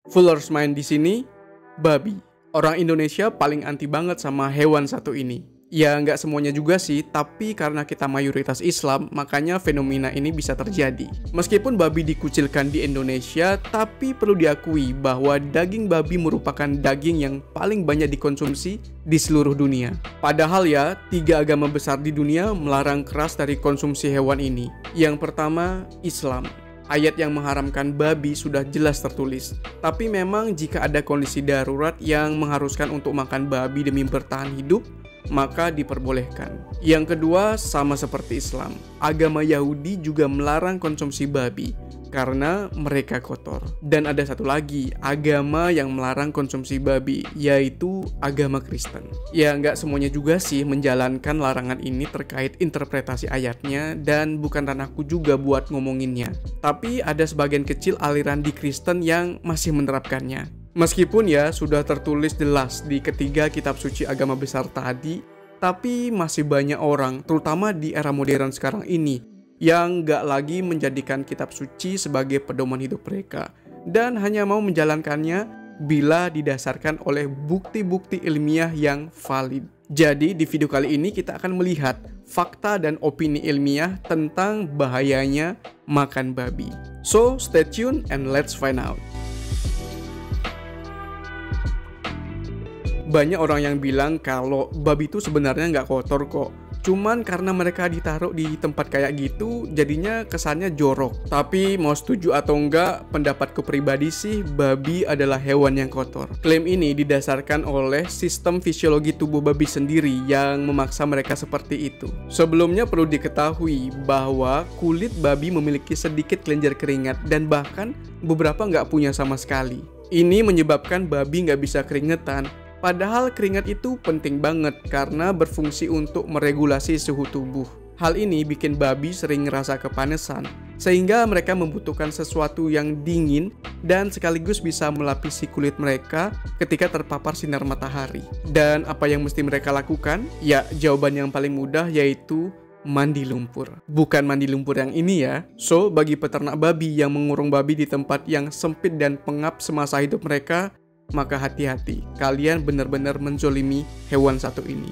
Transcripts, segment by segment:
Fuller's Mind di sini, babi. Orang Indonesia paling anti banget sama hewan satu ini. Ya nggak semuanya juga sih, tapi karena kita mayoritas Islam, makanya fenomena ini bisa terjadi. Meskipun babi dikucilkan di Indonesia, tapi perlu diakui bahwa daging babi merupakan daging yang paling banyak dikonsumsi di seluruh dunia. Padahal ya, 3 agama besar di dunia melarang keras dari konsumsi hewan ini. Yang pertama, Islam. Ayat yang mengharamkan babi sudah jelas tertulis. Tapi memang jika ada kondisi darurat yang mengharuskan untuk makan babi demi bertahan hidup, maka diperbolehkan. Yang kedua, sama seperti Islam, agama Yahudi juga melarang konsumsi babi karena mereka kotor. Dan ada satu lagi, agama yang melarang konsumsi babi, yaitu agama Kristen. Ya nggak semuanya juga sih menjalankan larangan ini terkait interpretasi ayatnya, dan bukan ranahku juga buat ngomonginnya. Tapi ada sebagian kecil aliran di Kristen yang masih menerapkannya. Meskipun ya sudah tertulis jelas di ketiga kitab suci agama besar tadi, tapi masih banyak orang, terutama di era modern sekarang ini, yang nggak lagi menjadikan kitab suci sebagai pedoman hidup mereka, dan hanya mau menjalankannya bila didasarkan oleh bukti-bukti ilmiah yang valid. Jadi di video kali ini kita akan melihat fakta dan opini ilmiah tentang bahayanya makan babi. So stay tuned and let's find out. Banyak orang yang bilang kalau babi itu sebenarnya nggak kotor kok. Cuman karena mereka ditaruh di tempat kayak gitu, jadinya kesannya jorok. Tapi mau setuju atau enggak, pendapatku pribadi sih babi adalah hewan yang kotor. Klaim ini didasarkan oleh sistem fisiologi tubuh babi sendiri yang memaksa mereka seperti itu. Sebelumnya perlu diketahui bahwa kulit babi memiliki sedikit kelenjar keringat dan bahkan beberapa nggak punya sama sekali. Ini menyebabkan babi nggak bisa keringetan. Padahal keringat itu penting banget karena berfungsi untuk meregulasi suhu tubuh. Hal ini bikin babi sering ngerasa kepanasan, sehingga mereka membutuhkan sesuatu yang dingin dan sekaligus bisa melapisi kulit mereka ketika terpapar sinar matahari. Dan apa yang mesti mereka lakukan? Ya, jawaban yang paling mudah yaitu mandi lumpur. Bukan mandi lumpur yang ini ya. So, bagi peternak babi yang mengurung babi di tempat yang sempit dan pengap semasa hidup mereka, maka hati-hati, kalian benar-benar menzolimi hewan satu ini.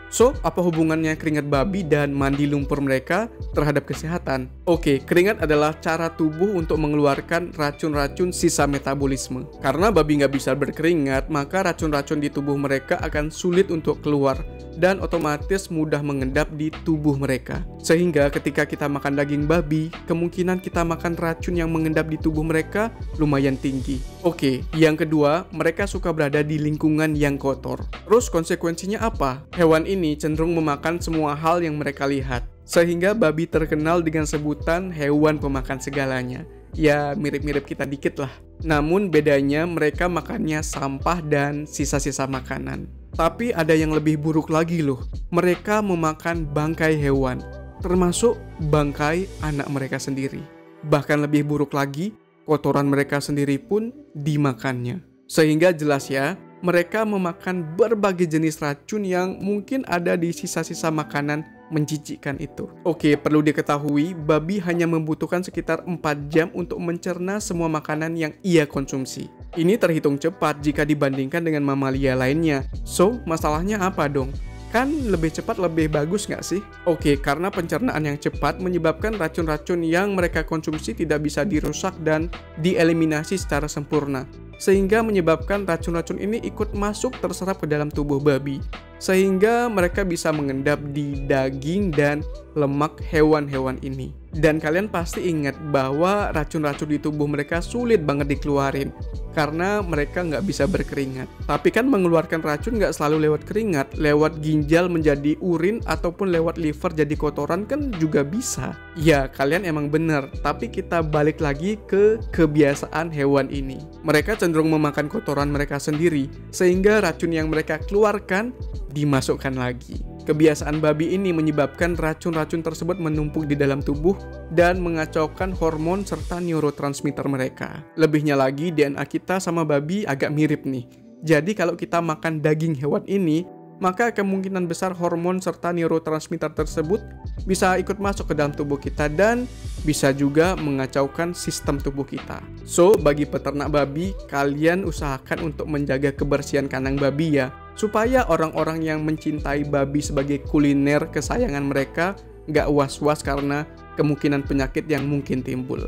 So, apa hubungannya keringat babi dan mandi lumpur mereka terhadap kesehatan? Oke, keringat adalah cara tubuh untuk mengeluarkan racun-racun sisa metabolisme. Karena babi nggak bisa berkeringat, maka racun-racun di tubuh mereka akan sulit untuk keluar dan otomatis mudah mengendap di tubuh mereka. Sehingga ketika kita makan daging babi, kemungkinan kita makan racun yang mengendap di tubuh mereka lumayan tinggi. Oke, yang kedua, mereka suka berada di lingkungan yang kotor. Terus konsekuensinya apa? Hewan ini cenderung memakan semua hal yang mereka lihat. Sehingga babi terkenal dengan sebutan hewan pemakan segalanya. Ya, mirip-mirip kita dikit lah. Namun bedanya mereka makannya sampah dan sisa-sisa makanan. Tapi ada yang lebih buruk lagi loh. Mereka memakan bangkai hewan, termasuk bangkai anak mereka sendiri. Bahkan lebih buruk lagi, kotoran mereka sendiri pun dimakannya. Sehingga jelas ya, mereka memakan berbagai jenis racun yang mungkin ada di sisa-sisa makanan menjijikkan itu. Oke, perlu diketahui, babi hanya membutuhkan sekitar 4 jam untuk mencerna semua makanan yang ia konsumsi. Ini terhitung cepat jika dibandingkan dengan mamalia lainnya. So, masalahnya apa dong? Kan lebih cepat lebih bagus nggak sih? Oke, karena pencernaan yang cepat menyebabkan racun-racun yang mereka konsumsi tidak bisa dirusak dan dieliminasi secara sempurna, sehingga menyebabkan racun-racun ini ikut masuk terserap ke dalam tubuh babi, sehingga mereka bisa mengendap di daging dan lemak hewan-hewan ini. Dan kalian pasti ingat bahwa racun-racun di tubuh mereka sulit banget dikeluarin karena mereka nggak bisa berkeringat. Tapi kan mengeluarkan racun nggak selalu lewat keringat, lewat ginjal menjadi urin ataupun lewat liver jadi kotoran kan juga bisa. Ya, kalian emang bener, tapi kita balik lagi ke kebiasaan hewan ini. Mereka cenderung memakan kotoran mereka sendiri, sehingga racun yang mereka keluarkan dimasukkan lagi. Kebiasaan babi ini menyebabkan racun-racun tersebut menumpuk di dalam tubuh dan mengacaukan hormon serta neurotransmitter mereka. Lebihnya lagi, DNA kita sama babi agak mirip nih. Jadi kalau kita makan daging hewan ini, maka kemungkinan besar hormon serta neurotransmitter tersebut bisa ikut masuk ke dalam tubuh kita dan bisa juga mengacaukan sistem tubuh kita. So, bagi peternak babi, kalian usahakan untuk menjaga kebersihan kandang babi ya, supaya orang-orang yang mencintai babi sebagai kuliner kesayangan mereka nggak was-was karena kemungkinan penyakit yang mungkin timbul.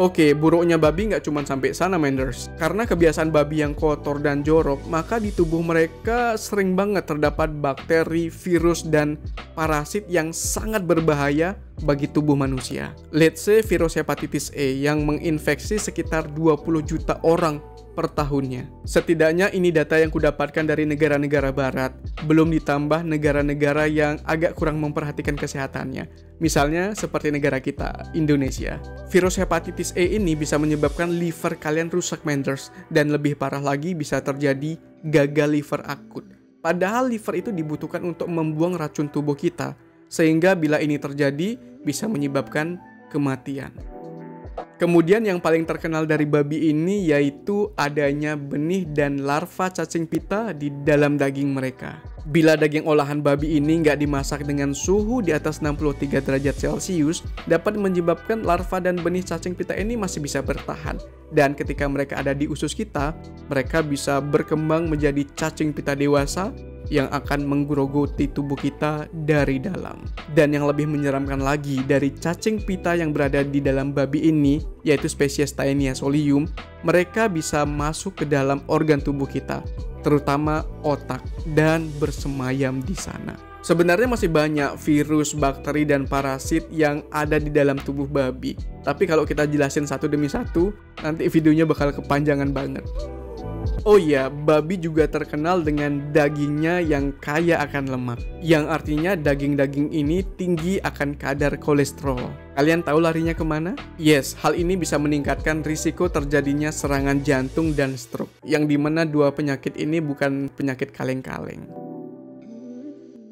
Oke, buruknya babi nggak cuma sampai sana, Menders. Karena kebiasaan babi yang kotor dan jorok, maka di tubuh mereka sering banget terdapat bakteri, virus, dan parasit yang sangat berbahaya bagi tubuh manusia. Let's say virus hepatitis E yang menginfeksi sekitar 20 juta orang per tahunnya. Setidaknya ini data yang kudapatkan dari negara-negara barat, belum ditambah negara-negara yang agak kurang memperhatikan kesehatannya. Misalnya seperti negara kita, Indonesia. Virus hepatitis E ini bisa menyebabkan liver kalian rusak, Menders, dan lebih parah lagi bisa terjadi gagal liver akut. Padahal liver itu dibutuhkan untuk membuang racun tubuh kita, sehingga bila ini terjadi bisa menyebabkan kematian. Kemudian yang paling terkenal dari babi ini yaitu adanya benih dan larva cacing pita di dalam daging mereka. Bila daging olahan babi ini nggak dimasak dengan suhu di atas 63 derajat Celcius, dapat menyebabkan larva dan benih cacing pita ini masih bisa bertahan. Dan ketika mereka ada di usus kita, mereka bisa berkembang menjadi cacing pita dewasa yang akan menggerogoti tubuh kita dari dalam. Dan yang lebih menyeramkan lagi, dari cacing pita yang berada di dalam babi ini, yaitu spesies Taenia solium, mereka bisa masuk ke dalam organ tubuh kita, terutama otak, dan bersemayam di sana. Sebenarnya masih banyak virus, bakteri, dan parasit yang ada di dalam tubuh babi. Tapi kalau kita jelasin satu demi satu, nanti videonya bakal kepanjangan banget. Oh iya, babi juga terkenal dengan dagingnya yang kaya akan lemak, yang artinya daging-daging ini tinggi akan kadar kolesterol. Kalian tahu larinya kemana? Yes, hal ini bisa meningkatkan risiko terjadinya serangan jantung dan stroke, yang dimana dua penyakit ini bukan penyakit kaleng-kaleng.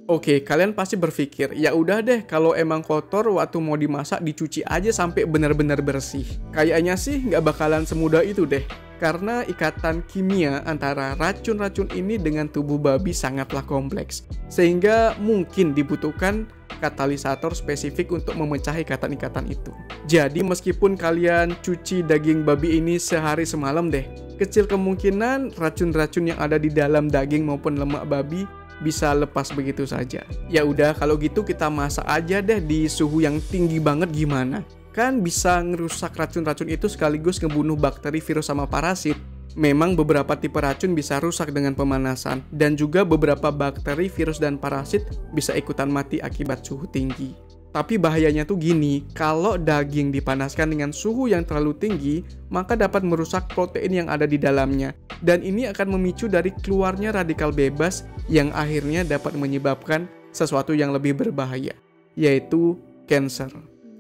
Oke, kalian pasti berpikir, ya udah deh kalau emang kotor waktu mau dimasak dicuci aja sampai benar-benar bersih. Kayaknya sih nggak bakalan semudah itu deh. Karena ikatan kimia antara racun-racun ini dengan tubuh babi sangatlah kompleks. Sehingga mungkin dibutuhkan katalisator spesifik untuk memecah ikatan-ikatan itu. Jadi meskipun kalian cuci daging babi ini sehari semalam deh, kecil kemungkinan racun-racun yang ada di dalam daging maupun lemak babi bisa lepas begitu saja. Ya udah, kalau gitu kita masak aja deh di suhu yang tinggi banget gimana? Kan bisa ngerusak racun-racun itu sekaligus ngebunuh bakteri, virus, sama parasit. Memang beberapa tipe racun bisa rusak dengan pemanasan, dan juga beberapa bakteri, virus, dan parasit bisa ikutan mati akibat suhu tinggi. Tapi bahayanya tuh gini, kalau daging dipanaskan dengan suhu yang terlalu tinggi, maka dapat merusak protein yang ada di dalamnya. Dan ini akan memicu dari keluarnya radikal bebas yang akhirnya dapat menyebabkan sesuatu yang lebih berbahaya, yaitu cancer.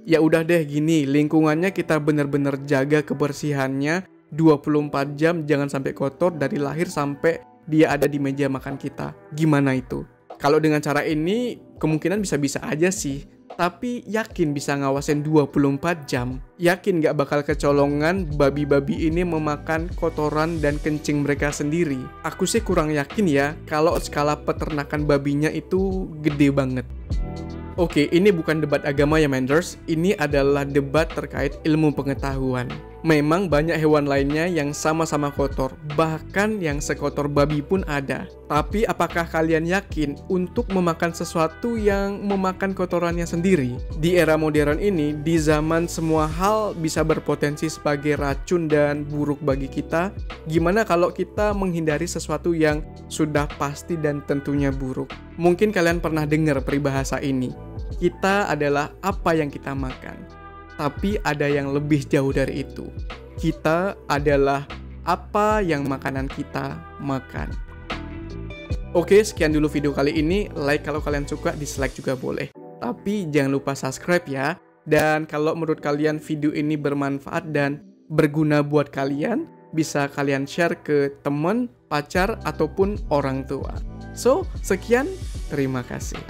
Ya udah deh gini, lingkungannya kita bener-bener jaga kebersihannya 24 jam, jangan sampai kotor dari lahir sampai dia ada di meja makan kita. Gimana itu? Kalau dengan cara ini, kemungkinan bisa-bisa aja sih. Tapi yakin bisa ngawasin 24 jam? Yakin gak bakal kecolongan babi-babi ini memakan kotoran dan kencing mereka sendiri? Aku sih kurang yakin ya, kalau skala peternakan babinya itu gede banget. Oke, ini bukan debat agama ya, Menders. Ini adalah debat terkait ilmu pengetahuan. Memang banyak hewan lainnya yang sama-sama kotor, bahkan yang sekotor babi pun ada. Tapi apakah kalian yakin untuk memakan sesuatu yang memakan kotorannya sendiri? Di era modern ini, di zaman semua hal bisa berpotensi sebagai racun dan buruk bagi kita, gimana kalau kita menghindari sesuatu yang sudah pasti dan tentunya buruk? Mungkin kalian pernah dengar peribahasa ini. Kita adalah apa yang kita makan. Tapi ada yang lebih jauh dari itu. Kita adalah apa yang makanan kita makan. Oke, sekian dulu video kali ini. Like kalau kalian suka, dislike juga boleh. Tapi jangan lupa subscribe ya. Dan kalau menurut kalian video ini bermanfaat dan berguna buat kalian, bisa kalian share ke teman, pacar, ataupun orang tua. So, sekian. Terima kasih.